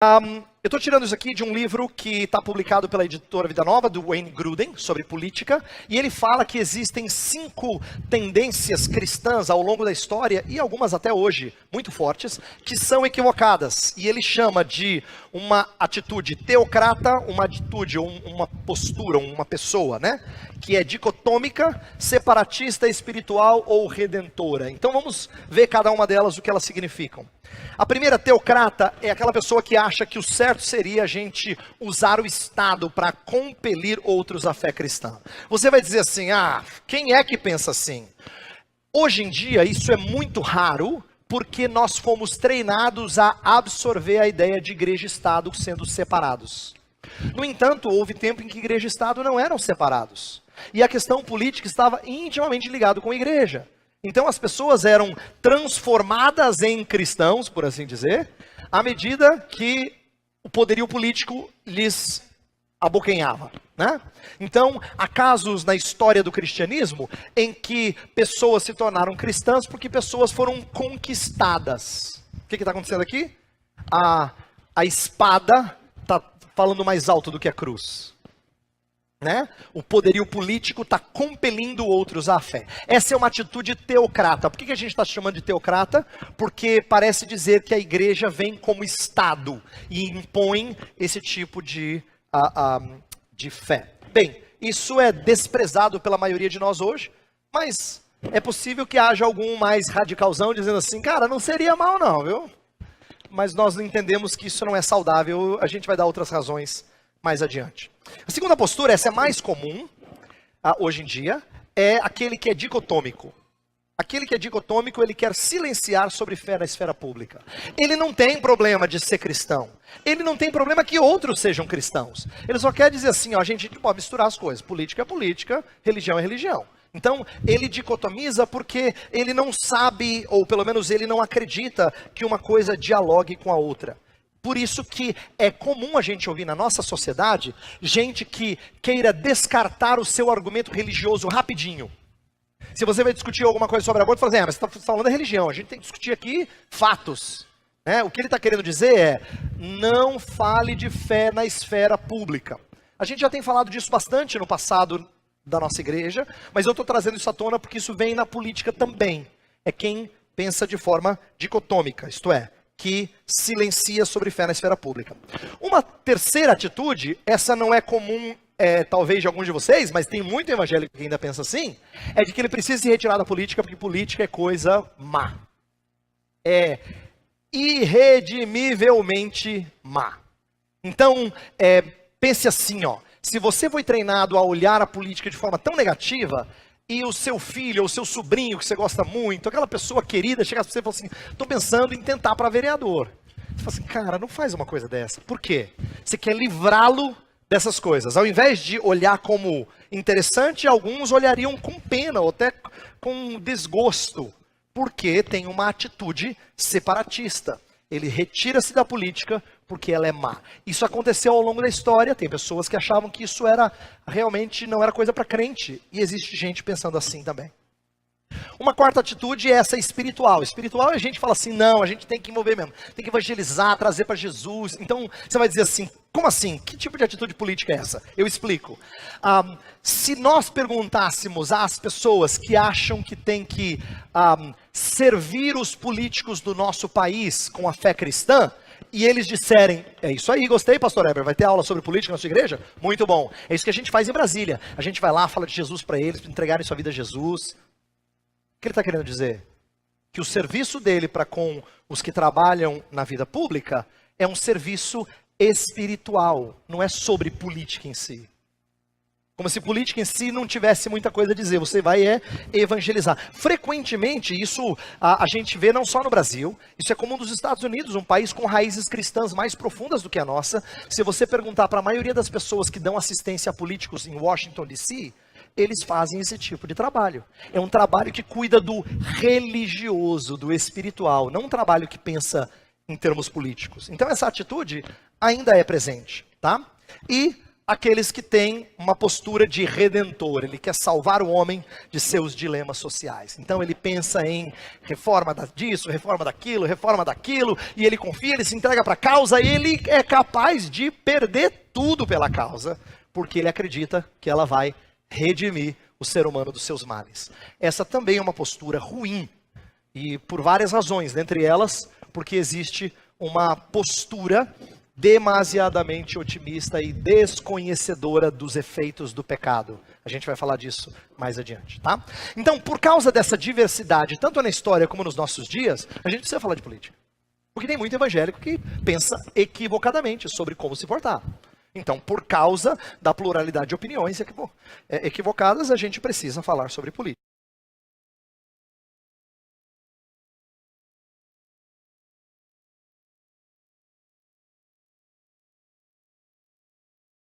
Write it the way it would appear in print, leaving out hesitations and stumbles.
Eu estou tirando isso aqui de um livro que está publicado pela editora Vida Nova, do Wayne Grudem, sobre política, e ele fala que existem 5 tendências cristãs ao longo da história, e algumas até hoje, muito fortes, que são equivocadas. E ele chama de uma atitude teocrata, uma atitude, uma postura, uma pessoa, né? Que é dicotômica, separatista, espiritual ou redentora. Então vamos ver cada uma delas, o que elas significam. A primeira, teocrata, é aquela pessoa que acha que o certo seria a gente usar o Estado para compelir outros à fé cristã. Você vai dizer assim, quem é que pensa assim? Hoje em dia isso é muito raro, porque nós fomos treinados a absorver a ideia de igreja e Estado sendo separados. No entanto, houve tempo em que igreja e Estado não eram separados. E a questão política estava intimamente ligada com a igreja. Então as pessoas eram transformadas em cristãos, por assim dizer, à medida que o poderio político lhes abocanhava, né? Então, há casos na história do cristianismo em que pessoas se tornaram cristãs porque pessoas foram conquistadas. O que está acontecendo aqui? A espada está falando mais alto do que a cruz. Né? O poderio político está compelindo outros à fé. Essa é uma atitude teocrata. Por que a gente está chamando de teocrata? Porque parece dizer que a igreja vem como Estado e impõe esse tipo de fé. Bem, isso é desprezado pela maioria de nós hoje, mas é possível que haja algum mais radicalzão dizendo assim, cara, não seria mal não, viu? Mas nós entendemos que isso não é saudável, a gente vai dar outras razões mais adiante. A segunda postura, essa é mais comum hoje em dia, é aquele que é dicotômico. Aquele que é dicotômico, ele quer silenciar sobre fé na esfera pública. Ele não tem problema de ser cristão. Ele não tem problema que outros sejam cristãos. Ele só quer dizer assim, a gente pode misturar as coisas. Política é política, religião é religião. Então, ele dicotomiza porque ele não sabe, ou pelo menos ele não acredita que uma coisa dialogue com a outra. Por isso que é comum a gente ouvir na nossa sociedade, gente que queira descartar o seu argumento religioso rapidinho. Se você vai discutir alguma coisa sobre aborto, fala assim, mas você está falando da religião, a gente tem que discutir aqui fatos. Né? O que ele está querendo dizer é, não fale de fé na esfera pública. A gente já tem falado disso bastante no passado da nossa igreja, mas eu estou trazendo isso à tona porque isso vem na política também. É quem pensa de forma dicotômica, isto é, que silencia sobre fé na esfera pública. Uma terceira atitude, essa não é comum, talvez de alguns de vocês, mas tem muito evangélico que ainda pensa assim, é de que ele precisa se retirar da política, porque política é coisa má. É irredimivelmente má. Então, pense assim, se você foi treinado a olhar a política de forma tão negativa, e o seu filho, ou o seu sobrinho, que você gosta muito, aquela pessoa querida, chega para você e fala assim, estou pensando em tentar para vereador. Você fala assim, cara, não faz uma coisa dessa. Por quê? Você quer livrá-lo dessas coisas. Ao invés de olhar como interessante, alguns olhariam com pena, ou até com desgosto, porque tem uma atitude separatista. Ele retira-se da política porque ela é má. Isso aconteceu ao longo da história, tem pessoas que achavam que isso realmente não era coisa para crente, e existe gente pensando assim também. Uma quarta atitude é essa espiritual. Espiritual a gente fala assim, não, a gente tem que envolver mesmo, tem que evangelizar, trazer para Jesus. Então você vai dizer assim, como assim? Que tipo de atitude política é essa? Eu explico. Se nós perguntássemos às pessoas que acham que tem que servir os políticos do nosso país com a fé cristã, e eles disserem, é isso aí, gostei, pastor Heber, vai ter aula sobre política na sua igreja? Muito bom. É isso que a gente faz em Brasília. A gente vai lá, fala de Jesus para eles, para entregarem sua vida a Jesus. O que ele está querendo dizer? Que o serviço dele para com os que trabalham na vida pública é um serviço espiritual, não é sobre política em si. Como se política em si não tivesse muita coisa a dizer, você vai evangelizar. Frequentemente, isso a gente vê não só no Brasil, isso é comum nos Estados Unidos, um país com raízes cristãs mais profundas do que a nossa. Se você perguntar para a maioria das pessoas que dão assistência a políticos em Washington, D.C., eles fazem esse tipo de trabalho. É um trabalho que cuida do religioso, do espiritual, não um trabalho que pensa em termos políticos. Então essa atitude ainda é presente, tá? E aqueles que têm uma postura de redentor. Ele quer salvar o homem de seus dilemas sociais. Então ele pensa em reforma disso, reforma daquilo, e ele confia, ele se entrega para a causa, ele é capaz de perder tudo pela causa, porque ele acredita que ela vai redimir o ser humano dos seus males. Essa também é uma postura ruim, e por várias razões, dentre elas, porque existe uma postura demasiadamente otimista e desconhecedora dos efeitos do pecado. A gente vai falar disso mais adiante, tá? Então, por causa dessa diversidade, tanto na história como nos nossos dias, a gente precisa falar de política. Porque tem muito evangélico que pensa equivocadamente sobre como se portar. Então, por causa da pluralidade de opiniões equivocadas, a gente precisa falar sobre política.